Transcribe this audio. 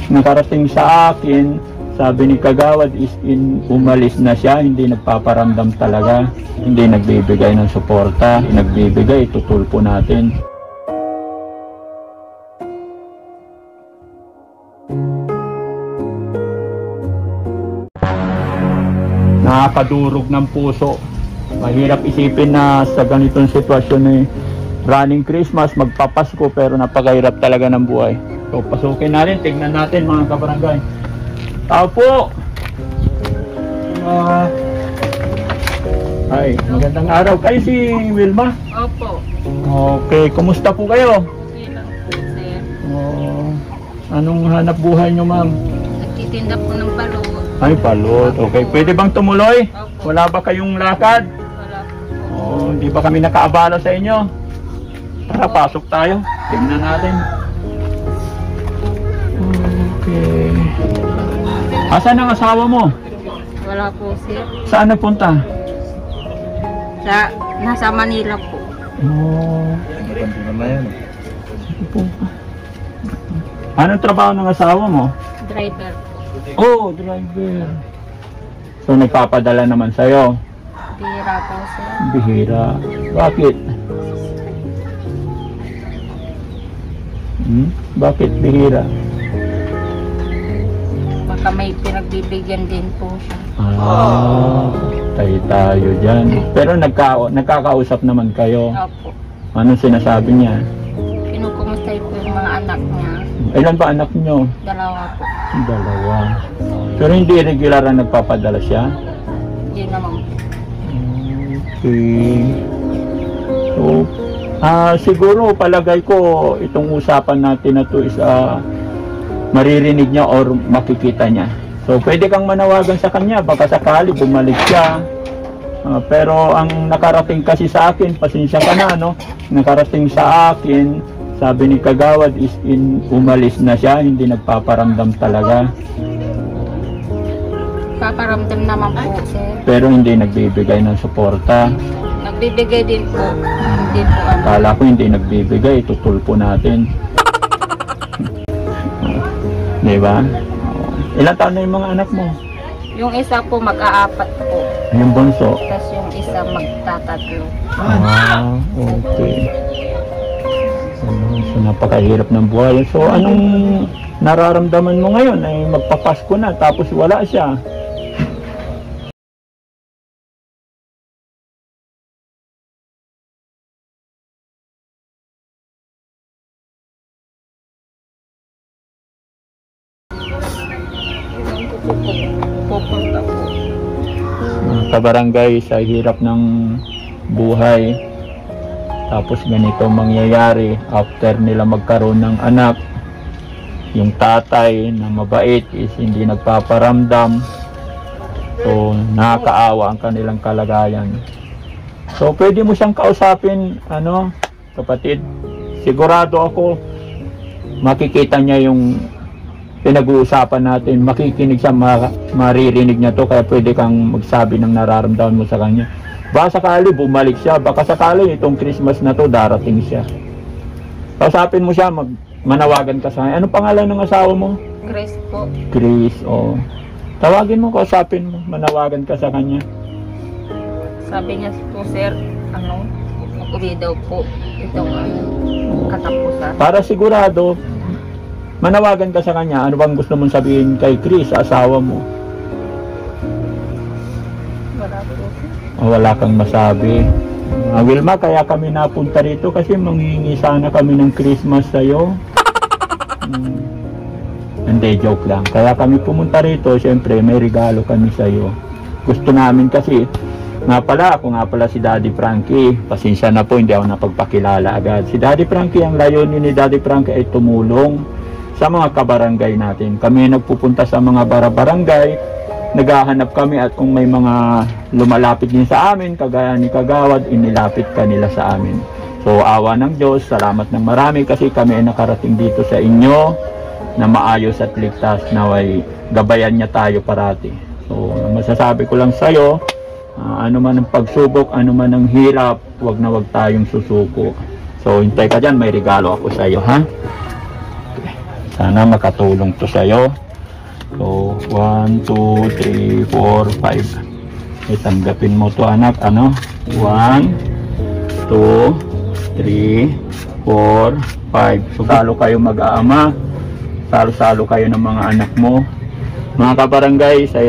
Nakarating sa akin, sabi ni Kagawad is umalis na siya, hindi nagpaparamdam talaga, hindi nagbibigay ng suporta, nagbibigay, tutulpo natin. Nakakadurog ng puso. Mahirap isipin na sa ganitong sitwasyon running Christmas, magpapasko, pero napakahirap talaga ng buhay. So pasukin natin, tignan natin mga kabarangay. Tao po! Ay, magandang araw. Kayo si Wilma? Opo. Okay, kumusta po kayo? Okay lang po, sir. Anong hanap buhay nyo, ma'am? Nagtitinda po ng balot. Ay, balot. Okay, pwede bang tumuloy? Opo. Wala ba kayong lakad? Wala po. Hindi ba kami nakaabala sa inyo? Tara, pasok tayo. Tingnan natin. Okay. Asan ang asawa mo? Wala po, sir. Saan napunta? Nasa Manila po. Sige po. Anong trabaho ng asawa mo? Driver po. Driver. So, nagpapadala naman sa'yo? Bihira po, sir. Bihira. Bakit? Bakit bihira? Baka may pinagbibigyan din po siya. Tayo dyan. Pero nagkakausap naman kayo. Opo. Anong sinasabi niya? Kinukumusta po yung mga anak niya. Ilan ba anak niyo? 2 po. 2. Pero hindi regular na nagpapadala siya? Hindi naman po. Okay. So, siguro palagay ko itong usapan natin na to is maririnig niya or makikita niya. So, pwede kang manawagan sa kanya, baka sakali bumalik siya. Pero ang nakarating kasi sa akin, pasensya ka na, no? Nakarating sa akin, sabi ni Kagawad is umalis na siya, hindi nagpaparamdam talaga. Paparamdam naman po, sir. Pero hindi nagbibigay ng suporta. Nagbibigay din po. Hindi po ano. Kala ko hindi nagbibigay, tutulpo natin. Di ba? Ilang taon na yung mga anak mo? Yung isa po mag-aapat po. Yung bunso? Tapos yung isa magtatatlo. Okay. So, napakahirap ng buhay. So, anong nararamdaman mo ngayon? Ay magpapasko na, tapos wala siya. Pupunta po. Kabarangay, sa hirap ng buhay, tapos ganito mangyayari after nila magkaroon ng anak, yung tatay na mabait is hindi nagpaparamdam. So nakakaawa ang kanilang kalagayan. So pwede mo siyang kausapin, kapatid. Sigurado ako makikita niya yung pinag-uusapan natin, makikinig siya, maririnig niya to, kaya pwede kang magsabi ng nararamdaman mo sa kanya. Baka sakali bumalik siya, baka sakali itong Christmas na to darating siya. Kausapin mo siya, manawagan ka sa kanya. Anong pangalan ng asawa mo? Chris po. Chris, tawagin mo, kausapin mo, manawagan ka sa kanya. Sabi niya po, sir, mag-uwi daw po itong katapusan. Para sigurado, manawagan ka sa kanya. Ano bang gusto mong sabihin kay Chris, asawa mo? Wala po. Wala kang masabi. Wilma, kaya kami napunta rito kasi manghihingi sana kami ng Christmas sa'yo. Hindi, joke lang. Kaya kami pumunta rito, syempre may regalo kami sa'yo. Gusto namin kasi, ako nga pala si Daddy Frankie. Pasensya na po, hindi ako napagpakilala agad. Si Daddy Frankie, ang layunin ni Daddy Frankie ay tumulong sa mga kabarangay natin. Kami nagpupunta sa mga barangay, naghahanap kami, at kung may mga lumalapit din sa amin, kagaya ni Kagawad, inilapit kanila sa amin. So awa ng Diyos, salamat ng marami kasi kami ay nakarating dito sa inyo na maayos at ligtas, naway gabayan niya tayo parati. So masasabi ko lang sa iyo, ano man ang pagsubok, ano man ang hirap, wag na wag tayong susuko. So hintay ka dyan, may regalo ako sa iyo, ha? Sana makatulong to sa'yo. So, 1, 2, 3, 4, 5. Tanggapin mo to anak, ano? 1, 2, 3, 4, 5. So, salo kayo mag-aama. Salo-salo kayo ng mga anak mo. Mga kabarangay, sa